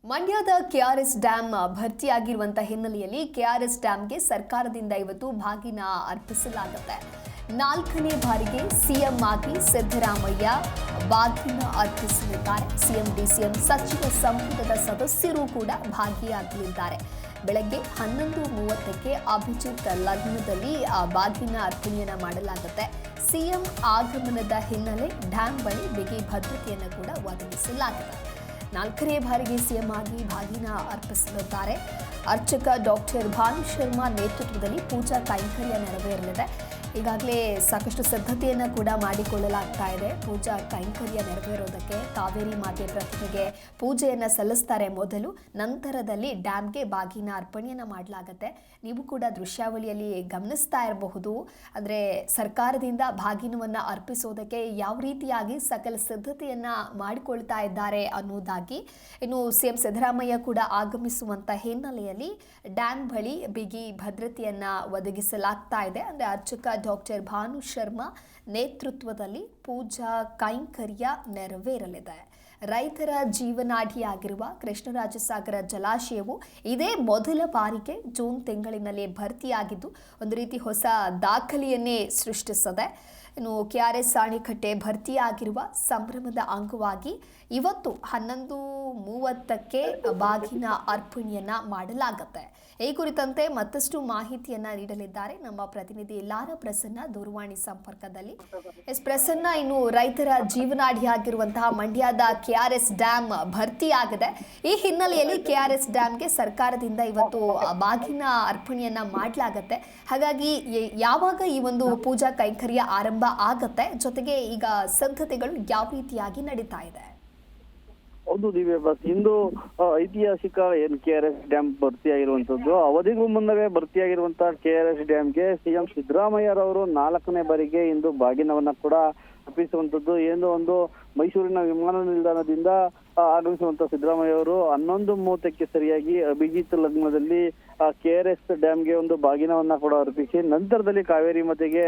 ಮಂಡ್ಯದ KRS dam ಭರ್ತಿಯಾಗಿರುವಂತಹ ಹಿನ್ನೆಲೆಯಲ್ಲಿ KRS ಡ್ಯಾಂಗೆ ಸರ್ಕಾರದಿಂದ ಇವತ್ತು ಬಾಗಿನ ಅರ್ಪಿಸಲಾಗುತ್ತೆ. 4ನೇ ಬಾರಿಗೆ ಸಿಎಂ ಆಗಿ ಸಿದ್ದರಾಮಯ್ಯ ಬಾಗಿನ ಅರ್ಪಿಸಲಿದ್ದಾರೆ. ಸಿಎಂ ಡಿಸಿಎಂ ಸಚಿವ ಸಂಪುಟದ ಸದಸ್ಯರು ಕೂಡ ಭಾಗಿಯಾಗಲಿದ್ದಾರೆ. ಬೆಳಗ್ಗೆ 11:30ಕ್ಕೆ ಅಭಿಜಿತ್ ಲಗ್ನದಲ್ಲಿ ಬಾಗಿನ ಅರ್ಪಣೆಯನ್ನು ಮಾಡಲಾಗುತ್ತೆ. ಸಿಎಂ ಆಗಮನದ ಹಿನ್ನೆಲೆ ಡ್ಯಾಂ ಬಳಿ ಬಿಗಿ ಭದ್ರತೆಯನ್ನು ಕೂಡ ಒದಗಿಸಲಾಗಿದೆ. 4ನೇ ಬಾರಿಗೆ ಸಿಎಂ ಆಗಿ ಬಾಗಿನ ಅರ್ಪಿಸಲಿದ್ದಾರೆ. ಅರ್ಚಕ ಡಾಕ್ಟರ್ ಭಾನು ಶರ್ಮಾ ನೇತೃತ್ವದಲ್ಲಿ ಪೂಜಾ ಕೈಂಕರ್ಯ ನೆರವೇರಲಿದೆ. ಈಗಾಗಲೇ ಸಾಕಷ್ಟು ಸಿದ್ಧತೆಯನ್ನು ಕೂಡ ಮಾಡಿಕೊಳ್ಳಲಾಗ್ತಾ ಇದೆ. ಪೂಜಾ ಕೈಂಕರ್ಯ ನೆರವೇರೋದಕ್ಕೆ ಕಾವೇರಿ ಮಾತೆ ಪ್ರತಿಮೆಗೆ ಪೂಜೆಯನ್ನು ಸಲ್ಲಿಸ್ತಾರೆ ಮೊದಲು, ನಂತರದಲ್ಲಿ ಡ್ಯಾಮ್ಗೆ ಬಾಗಿನ ಅರ್ಪಣೆಯನ್ನು ಮಾಡಲಾಗುತ್ತೆ. ನೀವು ಕೂಡ ದೃಶ್ಯಾವಳಿಯಲ್ಲಿ ಗಮನಿಸ್ತಾ ಇರಬಹುದು. ಅಂದರೆ ಸರ್ಕಾರದಿಂದ ಬಾಗಿನವನ್ನು ಅರ್ಪಿಸೋದಕ್ಕೆ ಯಾವ ರೀತಿಯಾಗಿ ಸಕಲ ಸಿದ್ಧತೆಯನ್ನು ಮಾಡಿಕೊಳ್ತಾ ಇದ್ದಾರೆ ಅನ್ನೋದಾಗಿ. ಇನ್ನು ಸಿಎಂ ಸಿದ್ದರಾಮಯ್ಯ ಕೂಡ ಆಗಮಿಸುವಂಥ ಹಿನ್ನೆಲೆಯಲ್ಲಿ ಡ್ಯಾಮ್ ಬಳಿ ಬಿಗಿ ಭದ್ರತೆಯನ್ನು ಒದಗಿಸಲಾಗ್ತಾ ಇದೆ. ಅಂದರೆ ಅರ್ಚಕ ಡಾಕ್ಟರ್ ಭಾನು ಶರ್ಮಾ ನೇತೃತ್ವದಲ್ಲಿ ಪೂಜಾ ಕೈಂಕರ್ಯ ನೆರವೇರಲಿದೆ. ರೈತರ ಜೀವನಾಡಿಯಾಗಿರುವ ಕೃಷ್ಣರಾಜಸಾಗರ ಜಲಾಶಯವು ಇದೇ ಮೊದಲ ಬಾರಿಗೆ ಜೂನ್ ತಿಂಗಳಿನಲ್ಲಿ ಭರ್ತಿಯಾಗಿದ್ದು ಒಂದು ರೀತಿ ಹೊಸ ದಾಖಲೆಯನ್ನೇ ಸೃಷ್ಟಿಸಿದೆ. ಇನ್ನು ಕೆಆರ್ಎಸ್ ಅಣೆಕಟ್ಟೆ ಭರ್ತಿಯಾಗಿರುವ ಸಂಭ್ರಮದ ಅಂಗವಾಗಿ ಇವತ್ತು 11:30ಕ್ಕೆ ಬಾಗಿನ ಅರ್ಪಣೆಯನ್ನ ಮಾಡಲಾಗುತ್ತೆ. ಈ ಕುರಿತಂತೆ ಮತ್ತಷ್ಟು ಮಾಹಿತಿಯನ್ನ ನೀಡಲಿದ್ದಾರೆ ನಮ್ಮ ಪ್ರತಿನಿಧಿ ಲಾರಾ ಪ್ರಸನ್ನ ದೂರವಾಣಿ ಸಂಪರ್ಕದಲ್ಲಿ. ಪ್ರಸನ್ನ, ಇನ್ನು ರೈತರ ಜೀವನಾಡಿಯಾಗಿರುವಂತಹ ಮಂಡ್ಯದ ಕೆಆರ್ಎಸ್ ಡ್ಯಾಂ ಭರ್ತಿಯಾಗಿದೆ. ಈ ಹಿನ್ನೆಲೆಯಲ್ಲಿ ಕೆಆರ್ಎಸ್ ಡ್ಯಾಂಗೆ ಸರ್ಕಾರದಿಂದ ಇವತ್ತು ಬಾಗಿನ ಅರ್ಪಣೆಯನ್ನ ಮಾಡಲಾಗುತ್ತೆ. ಹಾಗಾಗಿ ಯಾವಾಗ ಈ ಒಂದು ಪೂಜಾ ಕೈಂಕರ್ಯ ಆರಂಭ ಆಗತ್ತೆ, ಜೊತೆಗೆ ಈಗ ಸಿದ್ಧತೆಗಳು ಯಾವ ರೀತಿಯಾಗಿ ನಡೀತಾ ಇದೆ? ಹೌದು ದಿವ್ಯ, ಇಂದು ಐತಿಹಾಸಿಕ ಕೆಆರ್ಎಸ್ ಡ್ಯಾಂ ಭರ್ತಿಯಾಗಿರುವಂತದ್ದು. ಅವಧಿಗೂ ಮುನ್ನವೇ ಭರ್ತಿಯಾಗಿರುವಂತಹ ಕೆಆರ್ಎಸ್ ಡ್ಯಾಂಗೆ ಸಿಎಂ ಸಿದ್ದರಾಮಯ್ಯರವರು 4ನೇ ಬಾರಿಗೆ ಇಂದು ಬಾಗಿನವನ್ನ ಕೂಡ ಅರ್ಪಿಸುವಂತದ್ದು. ಏನೋ ಒಂದು ಮೈಸೂರಿನ ವಿಮಾನ ನಿಲ್ದಾಣದಿಂದ ಆಗಮಿಸುವಂತ ಸಿದ್ದರಾಮಯ್ಯ ಅವರು 11:30ಕ್ಕೆ ಸರಿಯಾಗಿ ಅಭಿಜಿತ್ ಲಗ್ನದಲ್ಲಿ ಕೆಆರ್ಎಸ್ ಡ್ಯಾಂಗೆ ಒಂದು ಬಾಗಿನವನ್ನ ಕೂಡ ಅರ್ಪಿಸಿ ನಂತರದಲ್ಲಿ ಕಾವೇರಿ ಮಾತೆಗೆ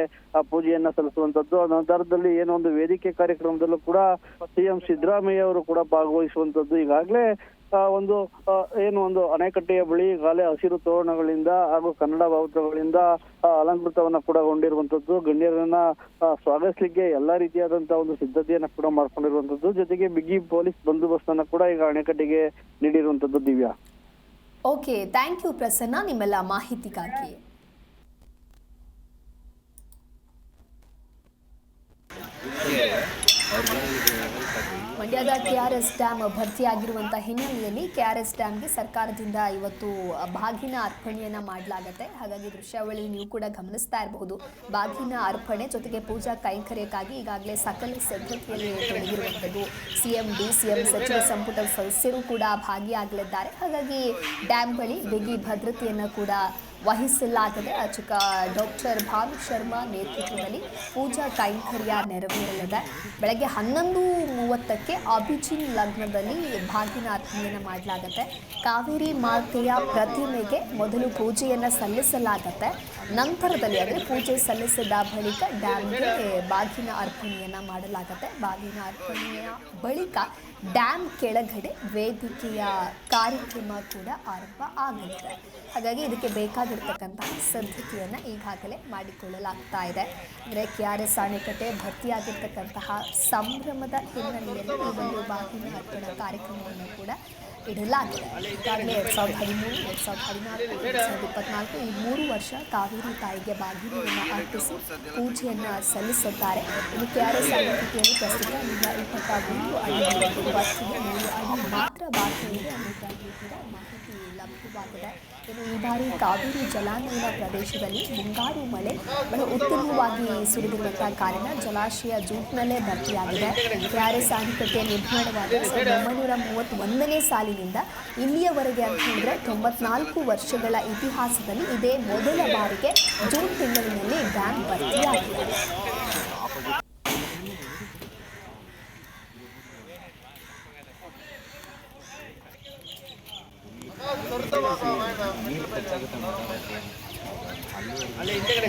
ಪೂಜೆಯನ್ನ ಸಲ್ಲಿಸುವಂತದ್ದು. ನಂತರದಲ್ಲಿ ಏನೋ ಒಂದು ವೇದಿಕೆ ಕಾರ್ಯಕ್ರಮದಲ್ಲೂ ಕೂಡ ಸಿಎಂ ಸಿದ್ದರಾಮಯ್ಯ ಅವರು ಕೂಡ ಭಾಗವಹಿಸುವಂತದ್ದು. ಈಗಾಗಲೇ ಒಂದು ಅಣೆಕಟ್ಟೆಯ ಬಳಿ ಈಗಾಗಲೇ ಹಸಿರು ತೋರಣಗಳಿಂದ ಹಾಗೂ ಕನ್ನಡ ಬಾವುಟಗಳಿಂದ ಅಲಂಕೃತವನ್ನ ಕೂಡ ಗೊಂಡಿರುವಂತದ್ದು. ಗಣ್ಯರನ್ನ ಸ್ವಾಗತಿಸಲಿಕ್ಕೆ ಎಲ್ಲಾ ರೀತಿಯಾದಂತಹ ಒಂದು ಸಿದ್ಧತೆಯನ್ನ ಕೂಡ ಮಾಡ್ಕೊಂಡಿರುವಂತದ್ದು. ಜೊತೆಗೆ ಬಿಗಿ ಪೊಲೀಸ್ ಬಂದೋಬಸ್ತ್ ಅನ್ನ ಕೂಡ ಈಗ ಅಣೆಕಟ್ಟೆಗೆ ನೀಡಿರುವಂತದ್ದು. Divya, okay, thank you Prasanna ನಿಮ್ಮೆಲ್ಲ ಮಾಹಿತಿಗಾಗಿ. ಮಂಡ್ಯದ ಕೆಆರ್ಎಸ್ ಡ್ಯಾಂ ಭರ್ತಿಯಾಗಿರುವಂತಹ ಹಿನ್ನೆಲೆಯಲ್ಲಿ ಕೆಆರ್ಎಸ್ ಡ್ಯಾಂಗೆ ಸರ್ಕಾರದಿಂದ ಇವತ್ತು ಬಾಗಿನ ಅರ್ಪಣೆಯನ್ನ ಮಾಡಲಾಗುತ್ತೆ. ಹಾಗಾಗಿ ದೃಶ್ಯಾವಳಿ ನೀವು ಕೂಡ ಗಮನಿಸ್ತಾ ಇರಬಹುದು. ಬಾಗಿನ ಅರ್ಪಣೆ ಜೊತೆಗೆ ಪೂಜಾ ಕೈಂಕರ್ಯಕ್ಕಾಗಿ ಈಗಾಗಲೇ ಸಕಲ ಸಿದ್ಧತೆಯಲ್ಲಿ ತೊಡಗಿರುವಂಥದ್ದು. ಸಿಎಂ ಡಿಸಿಎಂ ಸಚಿವ ಸಂಪುಟ ಸದಸ್ಯರು ಕೂಡ ಭಾಗಿಯಾಗಲಿದ್ದಾರೆ. ಹಾಗಾಗಿ ಡ್ಯಾಂ ಬಳಿ ಬಿಗಿ ಭದ್ರತೆಯನ್ನು ಕೂಡ ವಹಿಸಲಾಗಿದೆ. ಅರ್ಚಕ ಡಾಕ್ಟರ್ ಭಾನು ಶರ್ಮಾ ನೇತೃತ್ವದಲ್ಲಿ ಪೂಜಾ ಕೈಂಕರ್ಯ ನೆರವೇರಲಿದೆ. ಬೆಳಗ್ಗೆ 11:30ಕ್ಕೆ ಅಭಿಜಿತ್ ಲಗ್ನದಲ್ಲಿ ಬಾಗಿನ ಅರ್ಪಣೆಯನ್ನು ಮಾಡಲಾಗುತ್ತೆ. ಕಾವೇರಿ ಮಾತೆಯ ಪ್ರತಿಮೆಗೆ ಮೊದಲು ಪೂಜೆಯನ್ನು ಸಲ್ಲಿಸಲಾಗುತ್ತೆ. ನಂತರದಲ್ಲಿ ಅಂದರೆ ಪೂಜೆ ಸಲ್ಲಿಸಿದ ಬಳಿಕ ಡ್ಯಾಮ್ಗೆ ಬಾಗಿನ ಅರ್ಪಣೆಯನ್ನು ಮಾಡಲಾಗುತ್ತೆ. ಬಾಗಿನ ಅರ್ಪಣೆಯ ಬಳಿಕ ಡ್ಯಾಮ್ ಕೆಳಗಡೆ ವೇದಿಕೆಯ ಕಾರ್ಯಕ್ರಮ ಕೂಡ ಆರಂಭ ಆಗಲಿದೆ. ಹಾಗಾಗಿ ಇದಕ್ಕೆ ಬೇಕಾಗಿರ್ತಕ್ಕಂತಹ ಸಿದ್ಧತೆಯನ್ನು ಈಗಾಗಲೇ ಮಾಡಿಕೊಳ್ಳಲಾಗ್ತಾ ಇದೆ. ಅಂದರೆ ಕೆಆರ್ಎಸ್ ಅಣೆಕಟ್ಟೆ ಭರ್ತಿಯಾಗಿರ್ತಕ್ಕಂತಹ ಸಂಭ್ರಮದ ಹಿನ್ನೆಲೆಯಲ್ಲಿ ಈ ಒಂದು ಬಾಗಿನ ಅರ್ಪಣಾ ಕಾರ್ಯಕ್ರಮವನ್ನು ಕೂಡ ಇಡಲಾಗಿದೆ. ಈಗಾಗಲೇ 2013, 2014, 2024 ಈ 3 ವರ್ಷ ಕಾವೇರಿ ತಾಯಿಗೆ ಬಾಗಿನವನ್ನು ಅರ್ಪಿಸಿ ಪೂಜೆಯನ್ನು ಸಲ್ಲಿಸುತ್ತಾರೆ. ಇನ್ನು ಕೆಆರ್ಎಸ್ ಅಣೆಕಟ್ಟೆಯಲ್ಲಿ ಪ್ರಸ್ತುತ 121 ಅಡಿ ವರ್ಷದ 3 ಅಡಿ ಮಾತ್ರ ಬಾಕಿ ಇದೆ ಅನ್ನೋದಾಗಿ ಕೂಡ ಮಾಹಿತಿ ಲಭ್ಯವಾಗಿದೆ. ಇನ್ನು ಈ ಬಾರಿ ಕಾವೇರಿ ಜಲಾನಯನ ಪ್ರದೇಶದಲ್ಲಿ ಮುಂಗಾರು ಮಳೆ ಬಹಳ ಉತ್ತಮವಾಗಿ ಸುರಿದಿರುವಂತಹ ಕಾರಣ ಜಲಾಶಯ ಜೂಟ್ನಲ್ಲೇ ಭರ್ತಿಯಾಗಿದೆ. ಕೆಆರ್ಎಸ್ ಅಣೆಕಟ್ಟೆ ನಿರ್ಮಾಣವಾದ 1931ನೇ ಸಾಲಿನಿಂದ ಇಲ್ಲಿಯವರೆಗೆ ಅಂತ ಹೇಳಿದ್ರೆ 94 ವರ್ಷಗಳ ಇತಿಹಾಸದಲ್ಲಿ ಇದೇ ಮೊದಲ ಬಾರಿಗೆ ಜೂನ್ ತಿಂಗಳಿನಲ್ಲಿ ಡ್ಯಾಂ ಭರ್ತಿಯಾಗಿದೆ. ಅಲ್ಲಿ ಹಿಂದೆಗಡೆ